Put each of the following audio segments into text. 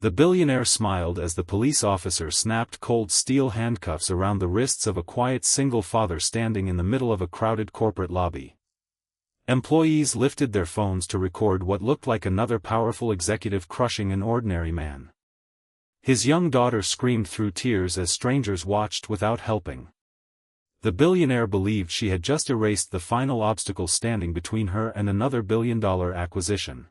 The billionaire smiled as the police officer snapped cold steel handcuffs around the wrists of a quiet single father standing in the middle of a crowded corporate lobby. Employees lifted their phones to record what looked like another powerful executive crushing an ordinary man. His young daughter screamed through tears as strangers watched without helping. The billionaire believed she had just erased the final obstacle standing between her and another billion-dollar acquisition.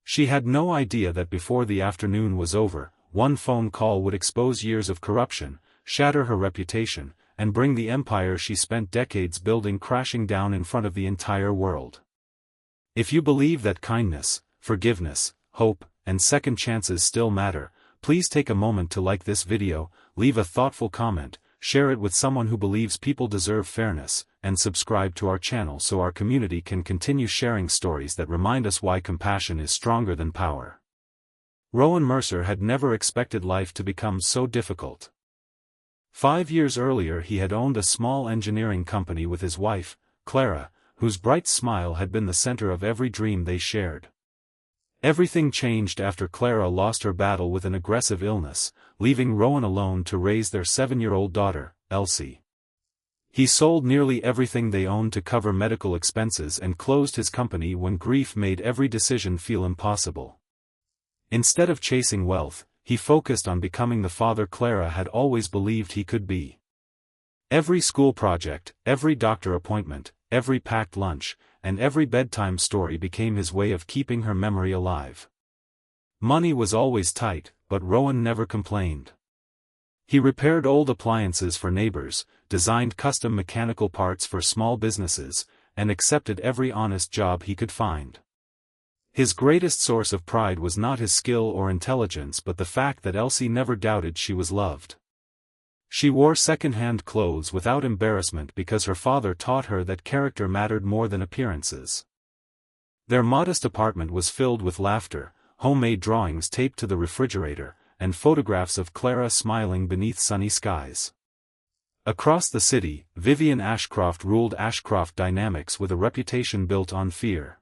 She had no idea that before the afternoon was over, one phone call would expose years of corruption, shatter her reputation, and bring the empire she spent decades building crashing down in front of the entire world. If you believe that kindness, forgiveness, hope, and second chances still matter, please take a moment to like this video, leave a thoughtful comment, share it with someone who believes people deserve fairness, and subscribe to our channel so our community can continue sharing stories that remind us why compassion is stronger than power. Rowan Mercer had never expected life to become so difficult. 5 years earlier he had owned a small engineering company with his wife, Clara, whose bright smile had been the center of every dream they shared. Everything changed after Clara lost her battle with an aggressive illness, leaving Rowan alone to raise their 7-year-old daughter, Elsie. He sold nearly everything they owned to cover medical expenses and closed his company when grief made every decision feel impossible. Instead of chasing wealth, he focused on becoming the father Clara had always believed he could be. Every school project, every doctor appointment, every packed lunch, and every bedtime story became his way of keeping her memory alive. Money was always tight, but Rowan never complained. He repaired old appliances for neighbors, designed custom mechanical parts for small businesses, and accepted every honest job he could find. His greatest source of pride was not his skill or intelligence but the fact that Elsie never doubted she was loved. She wore second-hand clothes without embarrassment because her father taught her that character mattered more than appearances. Their modest apartment was filled with laughter, homemade drawings taped to the refrigerator, and photographs of Clara smiling beneath sunny skies. Across the city, Vivian Ashcroft ruled Ashcroft Dynamics with a reputation built on fear.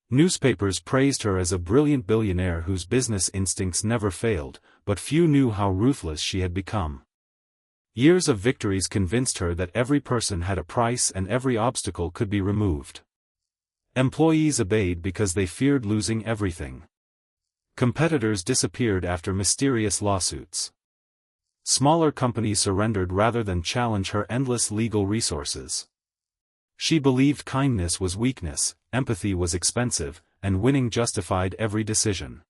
Newspapers praised her as a brilliant billionaire whose business instincts never failed, but few knew how ruthless she had become. Years of victories convinced her that every person had a price and every obstacle could be removed. Employees obeyed because they feared losing everything. Competitors disappeared after mysterious lawsuits. Smaller companies surrendered rather than challenge her endless legal resources. She believed kindness was weakness, empathy was expensive, and winning justified every decision.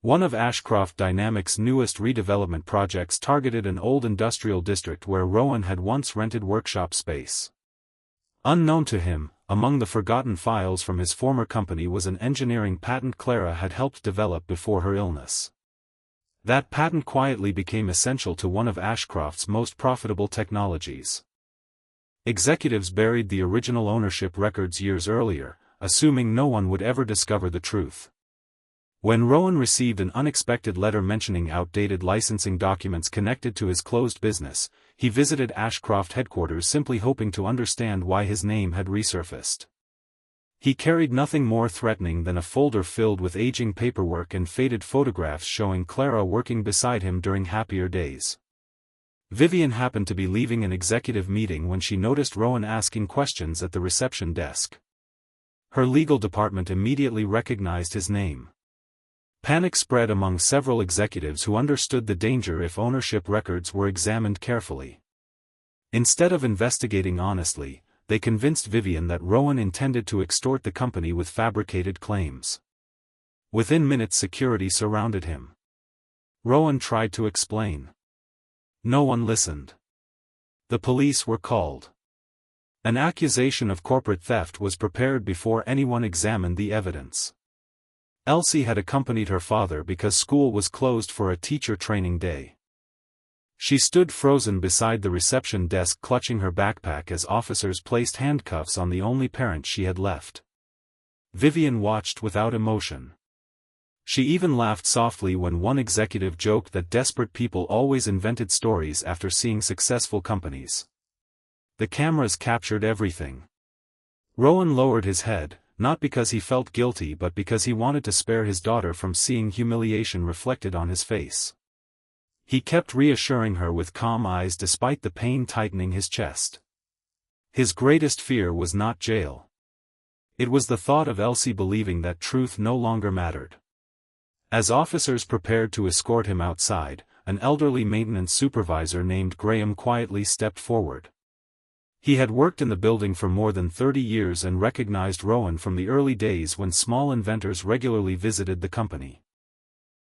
One of Ashcroft Dynamics' newest redevelopment projects targeted an old industrial district where Rowan had once rented workshop space. Unknown to him, among the forgotten files from his former company was an engineering patent Clara had helped develop before her illness. That patent quietly became essential to one of Ashcroft's most profitable technologies. Executives buried the original ownership records years earlier, assuming no one would ever discover the truth. When Rowan received an unexpected letter mentioning outdated licensing documents connected to his closed business, he visited Ashcroft headquarters simply hoping to understand why his name had resurfaced. He carried nothing more threatening than a folder filled with aging paperwork and faded photographs showing Clara working beside him during happier days. Vivian happened to be leaving an executive meeting when she noticed Rowan asking questions at the reception desk. Her legal department immediately recognized his name. Panic spread among several executives who understood the danger if ownership records were examined carefully. Instead of investigating honestly, they convinced Vivian that Rowan intended to extort the company with fabricated claims. Within minutes security surrounded him. Rowan tried to explain. No one listened. The police were called. An accusation of corporate theft was prepared before anyone examined the evidence. Elsie had accompanied her father because school was closed for a teacher training day. She stood frozen beside the reception desk clutching her backpack as officers placed handcuffs on the only parent she had left. Vivian watched without emotion. She even laughed softly when one executive joked that desperate people always invented stories after seeing successful companies. The cameras captured everything. Rowan lowered his head, not because he felt guilty but because he wanted to spare his daughter from seeing humiliation reflected on his face. He kept reassuring her with calm eyes despite the pain tightening his chest. His greatest fear was not jail. It was the thought of Elsie believing that truth no longer mattered. As officers prepared to escort him outside, an elderly maintenance supervisor named Graham quietly stepped forward. He had worked in the building for more than 30 years and recognized Rowan from the early days when small inventors regularly visited the company.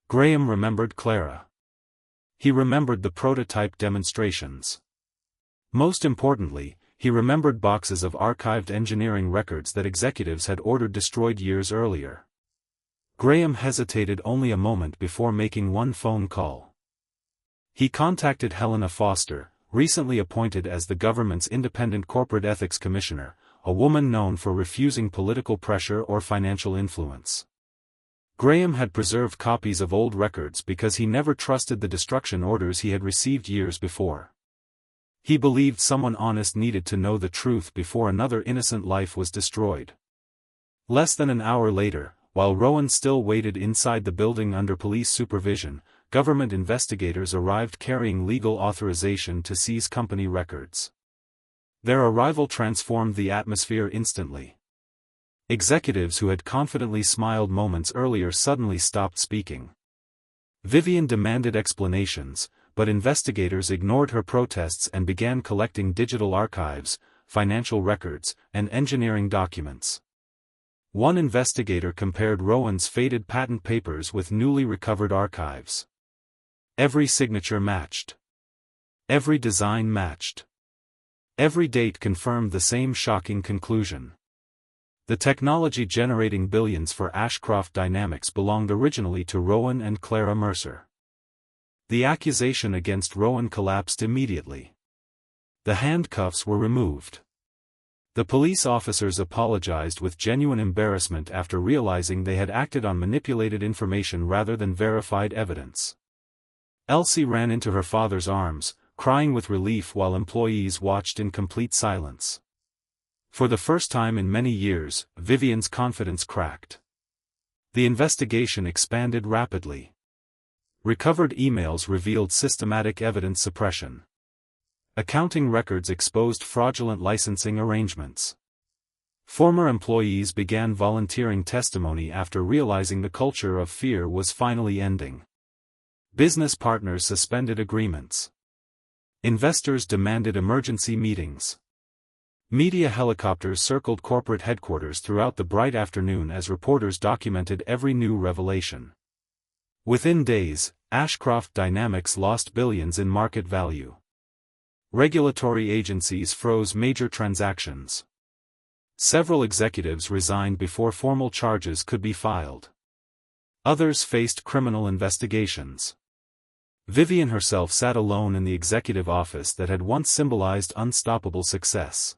Graham remembered Clara. He remembered the prototype demonstrations. Most importantly, he remembered boxes of archived engineering records that executives had ordered destroyed years earlier. Graham hesitated only a moment before making one phone call. He contacted Helena Foster, recently appointed as the government's independent corporate ethics commissioner, a woman known for refusing political pressure or financial influence. Graham had preserved copies of old records because he never trusted the destruction orders he had received years before. He believed someone honest needed to know the truth before another innocent life was destroyed. Less than an hour later, while Rowan still waited inside the building under police supervision, government investigators arrived carrying legal authorization to seize company records. Their arrival transformed the atmosphere instantly. Executives who had confidently smiled moments earlier suddenly stopped speaking. Vivian demanded explanations, but investigators ignored her protests and began collecting digital archives, financial records, and engineering documents. One investigator compared Rowan's faded patent papers with newly recovered archives. Every signature matched. Every design matched. Every date confirmed the same shocking conclusion. The technology generating billions for Ashcroft Dynamics belonged originally to Rowan and Clara Mercer. The accusation against Rowan collapsed immediately. The handcuffs were removed. The police officers apologized with genuine embarrassment after realizing they had acted on manipulated information rather than verified evidence. Elsie ran into her father's arms, crying with relief while employees watched in complete silence. For the first time in many years, Vivian's confidence cracked. The investigation expanded rapidly. Recovered emails revealed systematic evidence suppression. Accounting records exposed fraudulent licensing arrangements. Former employees began volunteering testimony after realizing the culture of fear was finally ending. Business partners suspended agreements. Investors demanded emergency meetings. Media helicopters circled corporate headquarters throughout the bright afternoon as reporters documented every new revelation. Within days, Ashcroft Dynamics lost billions in market value. Regulatory agencies froze major transactions. Several executives resigned before formal charges could be filed. Others faced criminal investigations. Vivian herself sat alone in the executive office that had once symbolized unstoppable success.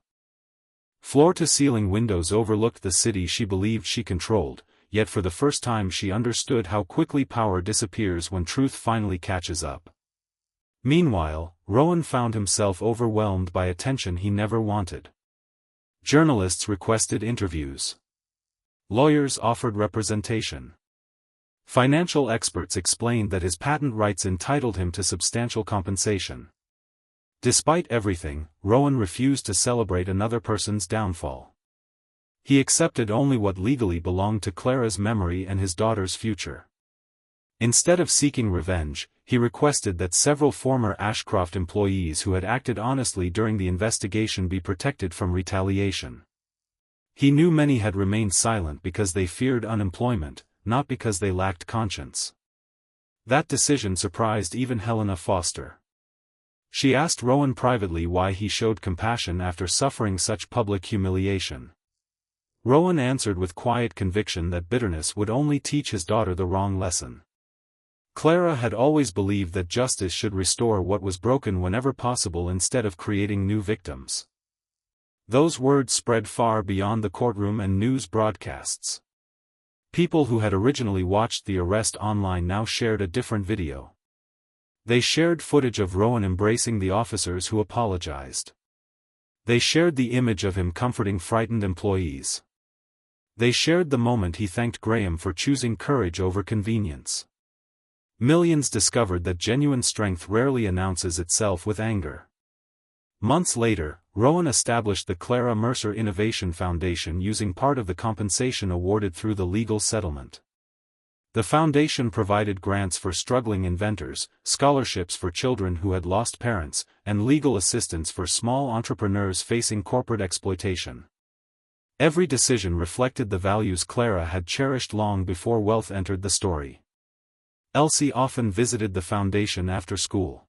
Floor-to-ceiling windows overlooked the city she believed she controlled, yet for the first time she understood how quickly power disappears when truth finally catches up. Meanwhile, Rowan found himself overwhelmed by attention he never wanted. Journalists requested interviews. Lawyers offered representation. Financial experts explained that his patent rights entitled him to substantial compensation. Despite everything, Rowan refused to celebrate another person's downfall. He accepted only what legally belonged to Clara's memory and his daughter's future. Instead of seeking revenge, he requested that several former Ashcroft employees who had acted honestly during the investigation be protected from retaliation. He knew many had remained silent because they feared unemployment, not because they lacked conscience. That decision surprised even Helena Foster. She asked Rowan privately why he showed compassion after suffering such public humiliation. Rowan answered with quiet conviction that bitterness would only teach his daughter the wrong lesson. Clara had always believed that justice should restore what was broken whenever possible instead of creating new victims. Those words spread far beyond the courtroom and news broadcasts. People who had originally watched the arrest online now shared a different video. They shared footage of Rowan embracing the officers who apologized. They shared the image of him comforting frightened employees. They shared the moment he thanked Graham for choosing courage over convenience. Millions discovered that genuine strength rarely announces itself with anger. Months later, Rowan established the Clara Mercer Innovation Foundation using part of the compensation awarded through the legal settlement. The foundation provided grants for struggling inventors, scholarships for children who had lost parents, and legal assistance for small entrepreneurs facing corporate exploitation. Every decision reflected the values Clara had cherished long before wealth entered the story. Elsie often visited the foundation after school.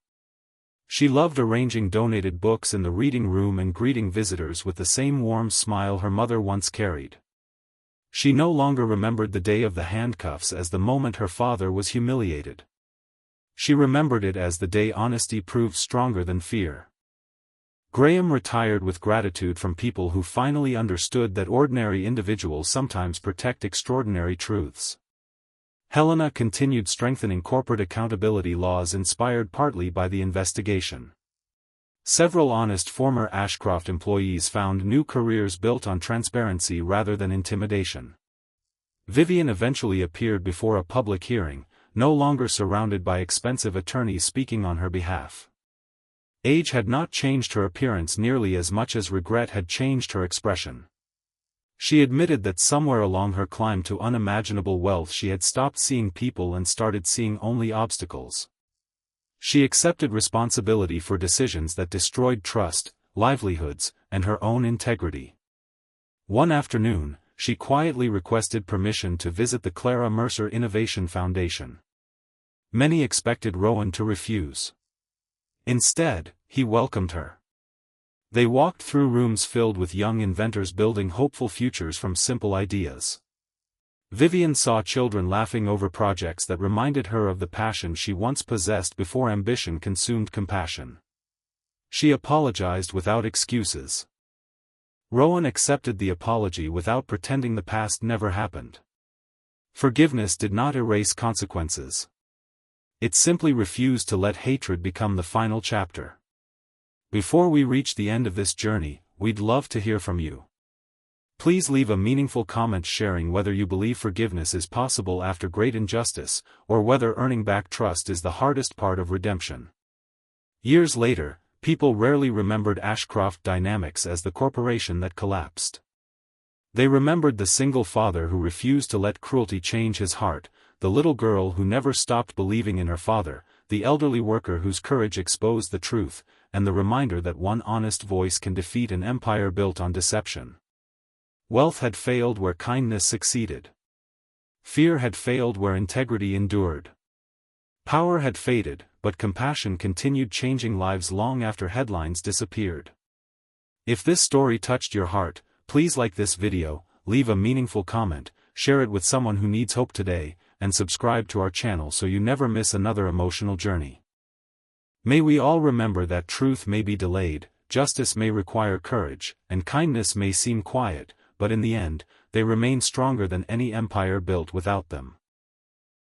She loved arranging donated books in the reading room and greeting visitors with the same warm smile her mother once carried. She no longer remembered the day of the handcuffs as the moment her father was humiliated. She remembered it as the day honesty proved stronger than fear. Graham retired with gratitude from people who finally understood that ordinary individuals sometimes protect extraordinary truths. Helena continued strengthening corporate accountability laws inspired partly by the investigation. Several honest former Ashcroft employees found new careers built on transparency rather than intimidation. Vivian eventually appeared before a public hearing, no longer surrounded by expensive attorneys speaking on her behalf. Age had not changed her appearance nearly as much as regret had changed her expression. She admitted that somewhere along her climb to unimaginable wealth she had stopped seeing people and started seeing only obstacles. She accepted responsibility for decisions that destroyed trust, livelihoods, and her own integrity. One afternoon, she quietly requested permission to visit the Clara Mercer Innovation Foundation. Many expected Rowan to refuse. Instead, he welcomed her. They walked through rooms filled with young inventors building hopeful futures from simple ideas. Vivian saw children laughing over projects that reminded her of the passion she once possessed before ambition consumed compassion. She apologized without excuses. Rowan accepted the apology without pretending the past never happened. Forgiveness did not erase consequences. It simply refused to let hatred become the final chapter. Before we reach the end of this journey, we'd love to hear from you. Please leave a meaningful comment sharing whether you believe forgiveness is possible after great injustice, or whether earning back trust is the hardest part of redemption. Years later, people rarely remembered Ashcroft Dynamics as the corporation that collapsed. They remembered the single father who refused to let cruelty change his heart, the little girl who never stopped believing in her father, the elderly worker whose courage exposed the truth, and the reminder that one honest voice can defeat an empire built on deception. Wealth had failed where kindness succeeded. Fear had failed where integrity endured. Power had faded, but compassion continued changing lives long after headlines disappeared. If this story touched your heart, please like this video, leave a meaningful comment, share it with someone who needs hope today, and subscribe to our channel so you never miss another emotional journey. May we all remember that truth may be delayed, justice may require courage, and kindness may seem quiet, but in the end, they remain stronger than any empire built without them.